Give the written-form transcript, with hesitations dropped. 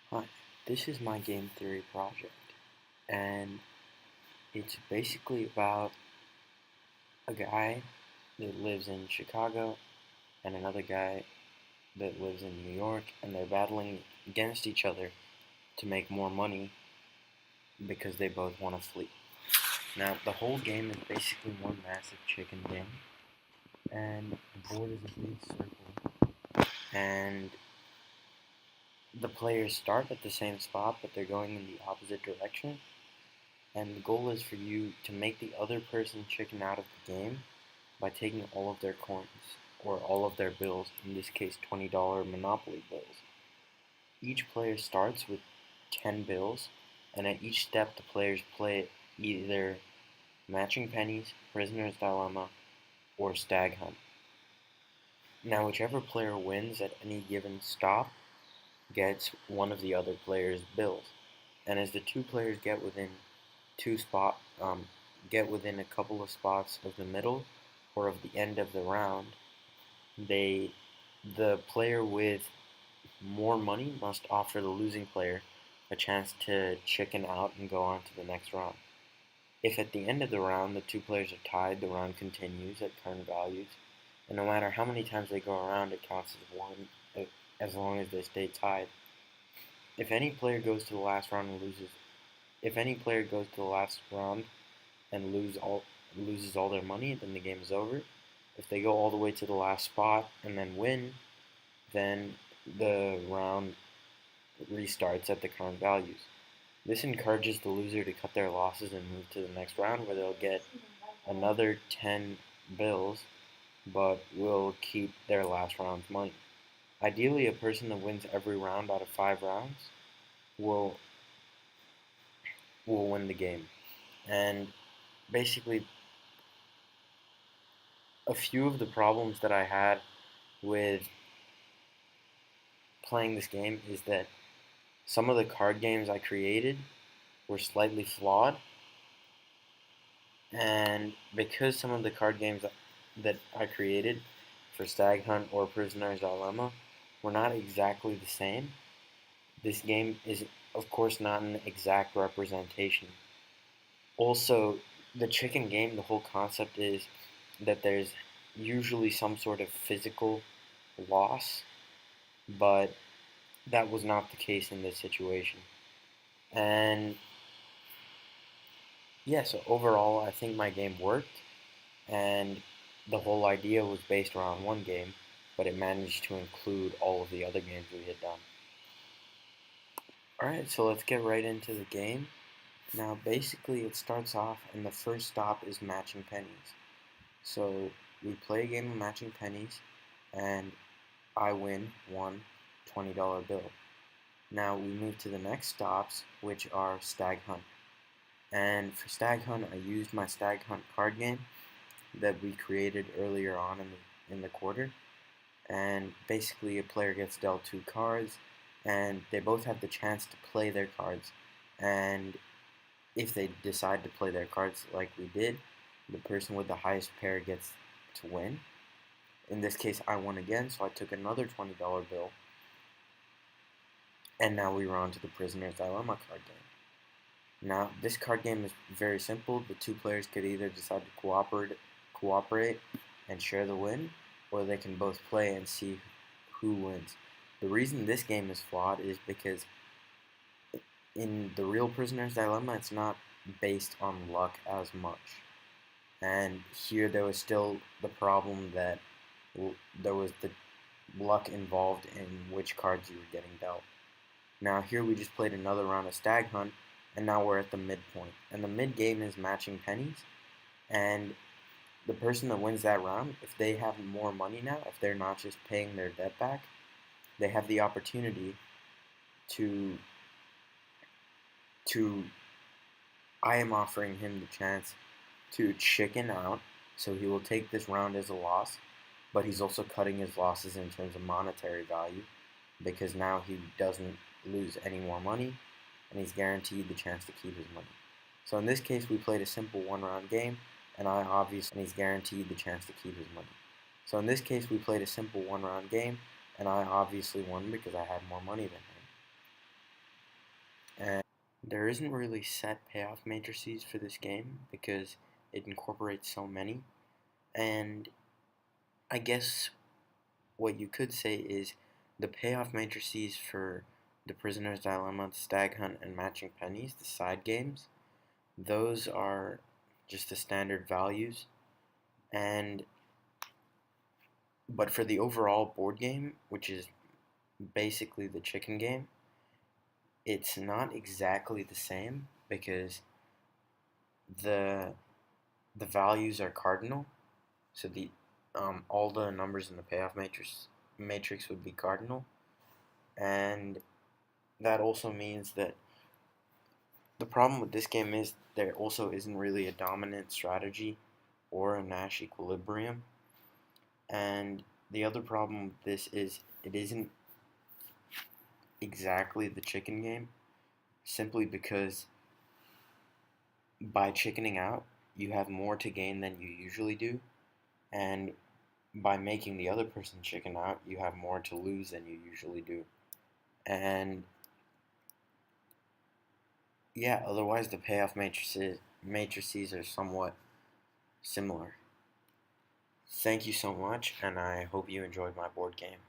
Hi, this is my game theory project, and it's basically about a guy that lives in Chicago and another guy that lives in New York, and they're battling against each other to make more money because they both want to flee. Now, the whole game is basically one massive chicken game, and the board is a big circle, and the players start at the same spot, but they're going in the opposite direction. And the goal is for you to make the other person chicken out of the game by taking all of their coins, or all of their bills, in this case $20 Monopoly bills. Each player starts with 10 bills, and at each step the players play either Matching Pennies, Prisoner's Dilemma, or Stag Hunt. Now whichever player wins at any given stop gets one of the other player's bills. And as the two players get within a couple of spots of the middle or of the end of the round, they the player with more money must offer the losing player a chance to chicken out and go on to the next round. If at the end of the round the two players are tied, the round continues at current values, and no matter how many times they go around, it counts as one as long as they stay tied. If any player goes to the last round and loses, if any player goes to the last round and loses all their money, then the game is over. If they go all the way to the last spot and then win, then the round restarts at the current values. This encourages the loser to cut their losses and move to the next round where they'll get another 10 bills but will keep their last round's money. Ideally, a person that wins every round out of 5 rounds will win the game. And basically, a few of the problems that I had with playing this game is that some of the card games I created were slightly flawed, and because some of the card games that I created for Stag Hunt or Prisoner's Dilemma were not exactly the same, this game is, of course, not an exact representation. Also, the chicken game, the whole concept is that there's usually some sort of physical loss, but that was not the case in this situation. And yeah, so overall, I think my game worked, and the whole idea was based around one game, but it managed to include all of the other games we had done. Alright, so let's get right into the game. Now, basically, it starts off, and the first stop is matching pennies. So, we play a game of matching pennies, and I win one $20 bill. Now, we move to the next stops, which are Stag Hunt. And for Stag Hunt, I used my Stag Hunt card game that we created earlier on in the quarter. And basically, a player gets dealt 2 cards, and they both have the chance to play their cards. And if they decide to play their cards like we did, the person with the highest pair gets to win. In this case, I won again, so I took another $20 bill. And now we are on to the Prisoner's Dilemma card game. Now, this card game is very simple. The two players could either decide to cooperate and share the win, or they can both play and see who wins. The reason this game is flawed is because in the real Prisoner's Dilemma, it's not based on luck as much. And here there was still the problem that there was the luck involved in which cards you were getting dealt. Now here we just played another round of Stag Hunt, and now we're at the midpoint. And the mid game is matching pennies, and the person that wins that round, if they have more money now, if they're not just paying their debt back, they have the opportunity to to I am offering him the chance to chicken out, so he will take this round as a loss, but he's also cutting his losses in terms of monetary value because now he doesn't lose any more money and he's guaranteed the chance to keep his money. So in this case, we played a simple one-round game, and he's guaranteed the chance to keep his money. So in this case, we played a simple one-round game, and I obviously won because I had more money than him. And there isn't really set payoff matrices for this game because it incorporates so many. And I guess what you could say is the payoff matrices for the Prisoner's Dilemma, the Stag Hunt, and Matching Pennies, the side games, those are just the standard values. And but for the overall board game, which is basically the chicken game, it's not exactly the same because the the values are cardinal. So the all the numbers in the payoff matrix would be cardinal, and that also means that the problem with this game is there also isn't really a dominant strategy or a Nash equilibrium. And the other problem with this is it isn't exactly the chicken game, simply because by chickening out, you have more to gain than you usually do, and by making the other person chicken out, you have more to lose than you usually do. And yeah, otherwise the payoff matrices are somewhat similar. Thank you so much, and I hope you enjoyed my board game.